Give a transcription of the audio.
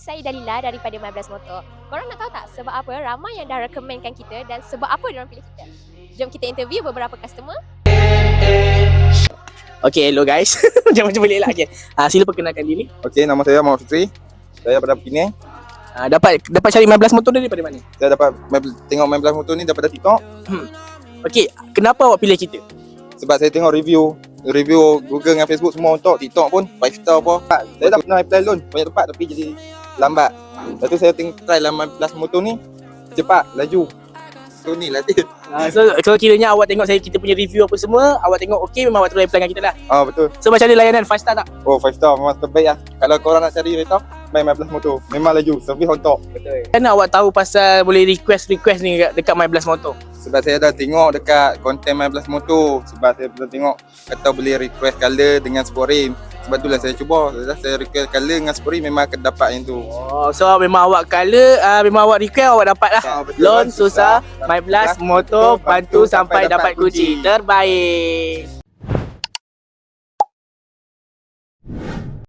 saya Dalila daripada My Blast Motor. Korang nak tahu tak sebab apa ramai yang dah recommendkan kita dan sebab apa diorang pilih kita? Jom kita interview beberapa customer. Okay, hello guys. Macam boleh lah. Okay. Sila perkenalkan diri. Okey, nama saya Muhammad Fitri. Saya daripada Penang. Dapat cari My Blast Motor daripada mana? Saya dapat tengok My Blast Motor ni daripada TikTok. Okay, kenapa awak pilih kita? Sebab saya tengok review Google dengan Facebook semua untuk TikTok pun 5 star apa. Saya dah pernah apply loan banyak tempat tapi jadi lambat. Lepas tu saya try lah My Blast Motor ni. Cepat, laju. So ni lah dia. So kiranya awak tengok kita punya review apa semua, awak tengok okey, memang awak terus apply dengan kita lah. Betul. So macam mana layanan 5 star tak? Oh, 5 star memang terbaik lah. Kalau korang nak cari kereta, My Blast Motor. Memang laju, servis on top. Betul. Kenapa awak tahu pasal boleh request ni dekat My Blast Motor? Sebab saya dah tengok dekat konten My Blast Motor. Sebab saya dah tengok kata boleh request color dengan sport rim. Sebab itulah saya cuba. Saya request color dengan sport rim memang akan dapat yang tu. Oh, so memang awak color, memang awak request awak dapat lah. Loan susah, My Blast Motor bantu sampai dapat kunci. Terbaik.